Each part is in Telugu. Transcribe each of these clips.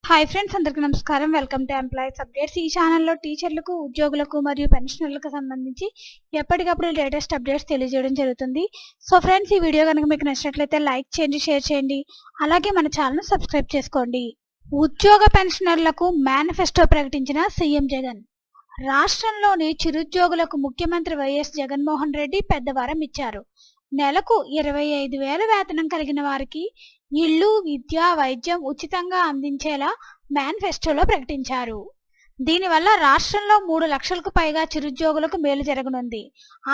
హాయ్ ఫ్రెండ్స్, అందరికీ నమస్కారం. Welcome to employees updates. ఈ ఛానల్లో టీచర్లకు, ఉద్యోగులకు మరియు పెన్షనర్లకు సంబంధించి ఎప్పటికప్పుడు లేటెస్ట్ అప్డేట్స్ తెలియజేయడం జరుగుతుంది. సో ఫ్రెండ్స్, ఈ వీడియో కనుక మీకు నచ్చినట్లయితే లైక్ చేయండి, షేర్ చేయండి. అలాగే మన ఛానల్ను సబ్స్క్రైబ్ చేసుకోండి. ఉద్యోగ పెన్షనర్లకు మేనిఫెస్టో ప్రకటించిన సీఎం జగన్. రాష్ట్రంలోని చిరుద్యోగులకు ముఖ్యమంత్రి వైఎస్ జగన్మోహన్ రెడ్డి పెద్ద వరం ఇచ్చారు. నెలకు 25,000 వేతనం కలిగిన వారికి ఇల్లు, విద్య, వైద్యం ఉచితంగా అందించేలా మేనిఫెస్టోలో ప్రకటించారు. దీనివల్ల రాష్ట్రంలో 3 లక్షలకు పైగా చిరుద్యోగులకు మేలు జరగనుంది.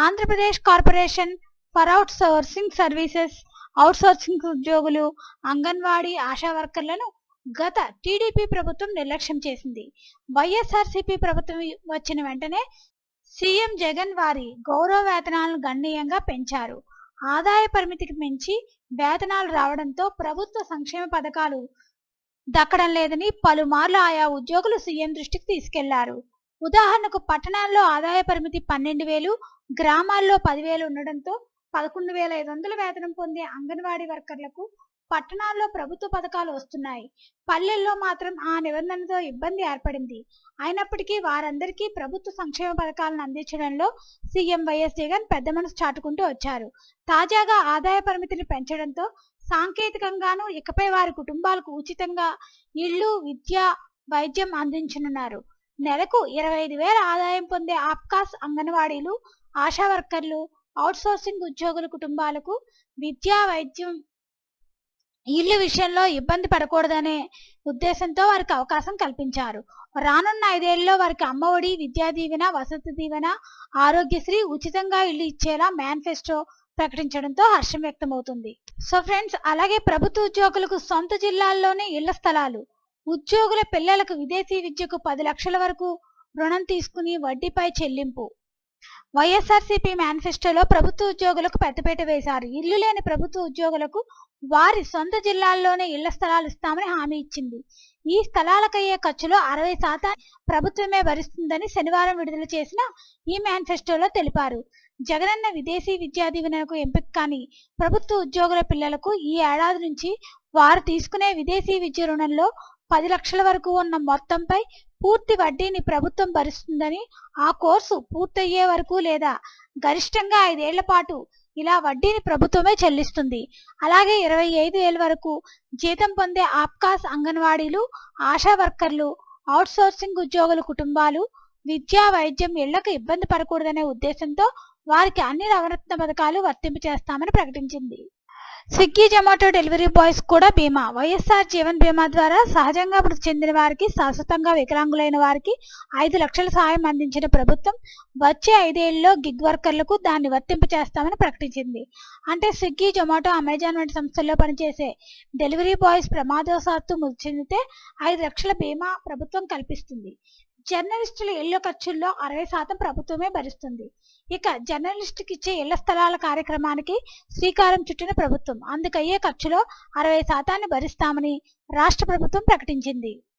Andhra Pradesh corporation for outsourcing services outsourcing ఉద్యోగులు, అంగన్వాడీ ఆశా వర్కర్లను గత టీడీపీ ప్రభుత్వం నిర్లక్ష్యం చేసింది. వైఎస్ఆర్సీపీ ప్రభుత్వం వచ్చిన వెంటనే సీఎం జగన్ వారి గౌరవ వేతనాలను గణనీయంగా పెంచారు. ఆదాయ పరిమితికి మించి వేతనాలు రావడంతో ప్రభుత్వ సంక్షేమ పథకాలు దక్కడం లేదని పలుమార్లు ఆయా ఉద్యోగులు సీఎం దృష్టికి తీసుకెళ్లారు. ఉదాహరణకు పట్టణాల్లో ఆదాయ పరిమితి 12,000, గ్రామాల్లో 10,000 ఉండడంతో 11,500 వేతనం పొందే అంగన్వాడీ వర్కర్లకు పట్టణాల్లో ప్రభుత్వ పథకాలు వస్తున్నాయి. పల్లెల్లో మాత్రం ఆ నిబంధనతో ఇబ్బంది ఏర్పడింది. అయినప్పటికీ వారందరికీ ప్రభుత్వ సంక్షేమ పథకాలను అందించడంలో సీఎం వైఎస్ జగన్ పెద్ద మనసు చాటుకుంటూ వచ్చారు. తాజాగా ఆదాయ పరిమితిని పెంచడంతో సాంకేతికంగానూ ఇకపై వారి కుటుంబాలకు ఉచితంగా ఇళ్లు, విద్య, వైద్యం అందించనున్నారు. నెలకు 25,000 ఆదాయం పొందే ఆప్కాస్, అంగన్వాడీలు, ఆశా వర్కర్లు, అవుట్సోర్సింగ్ ఉద్యోగుల కుటుంబాలకు విద్య, వైద్యం, ఇల్లు విషయంలో ఇబ్బంది పడకూడదనే ఉద్దేశంతో వారికి అవకాశం కల్పించారు. రానున్న 5 ఏళ్లలో వారికి అమ్మఒడి, విద్యా దీవెన, వసతి దీవెన, ఆరోగ్యశ్రీ, ఉచితంగా ఇల్లు ఇచ్చేలా మేనిఫెస్టో ప్రకటించడంతో హర్షం వ్యక్తమవుతుంది. సో ఫ్రెండ్స్, అలాగే ప్రభుత్వ ఉద్యోగులకు సొంత జిల్లాల్లోనే ఇళ్ల స్థలాలు, ఉద్యోగుల పిల్లలకు విదేశీ విద్యకు 10 లక్షల వరకు రుణం తీసుకుని వడ్డీపై చెల్లింపు. వైఎస్ఆర్సీపీ మేనిఫెస్టోలో ప్రభుత్వ ఉద్యోగులకు పెద్దపీట వేశారు. ఇల్లు లేని ప్రభుత్వ ఉద్యోగులకు వారి సొంత జిల్లాల్లోనే ఇళ్ల స్థలాలు ఇస్తామని హామీ ఇచ్చింది. ఈ స్థలాలకయ్యే ఖర్చులో 60% ప్రభుత్వమే భరిస్తుందని శనివారం విడుదల చేసిన ఈ మేనిఫెస్టోలో తెలిపారు. జగనన్న విదేశీ విద్యా దీవెనకు ఎంపిక కాని ప్రభుత్వ ఉద్యోగుల పిల్లలకు ఈ ఏడాది నుంచి వారు తీసుకునే విదేశీ విద్య రుణంలో 10 లక్షల వరకు ఉన్న మొత్తంపై పూర్తి వడ్డీని ప్రభుత్వం భరిస్తుందని, ఆ కోర్సు పూర్తయ్యే వరకు లేదా గరిష్టంగా 5 ఏళ్ల పాటు ఇలా వడ్డీని ప్రభుత్వమే చెల్లిస్తుంది. అలాగే 25,000 వరకు జీతం పొందే ఆప్కాస్, అంగన్వాడీలు, ఆశా వర్కర్లు, అవుట్సోర్సింగ్ ఉద్యోగుల కుటుంబాలు విద్యా, వైద్యం, ఇళ్లకు ఇబ్బంది పడకూడదనే ఉద్దేశంతో వారికి అన్ని నవరత్న పథకాలు వర్తింపు చేస్తామని ప్రకటించింది. స్విగ్గీ, జొమాటో డెలివరీ బాయ్స్ కూడా బీమా. వైఎస్ఆర్ జీవన్ బీమా ద్వారా సహజంగా మృతి చెందిన వారికి, శాశ్వతంగా వికలాంగులైన వారికి 5 లక్షల సాయం అందించిన ప్రభుత్వం వచ్చే 5 ఏళ్లలో గిగ్ వర్కర్లకు దాన్ని వర్తింపు చేస్తామని ప్రకటించింది. అంటే స్విగ్గీ, జొమాటో, అమెజాన్ వంటి సంస్థల్లో పనిచేసే డెలివరీ బాయ్స్ ప్రమాదవశాత్తు మృతి చెందితే 5 లక్షల బీమా ప్రభుత్వం కల్పిస్తుంది. జర్నలిస్టుల ఇళ్ల ఖర్చుల్లో 60% ప్రభుత్వమే భరిస్తుంది. ఇక జర్నలిస్టుకి ఇచ్చే ఇళ్ల స్థలాల కార్యక్రమానికి శ్రీకారం చుట్టిన ప్రభుత్వం అందుకయ్యే ఖర్చులో 60% భరిస్తామని రాష్ట్ర ప్రభుత్వం ప్రకటించింది.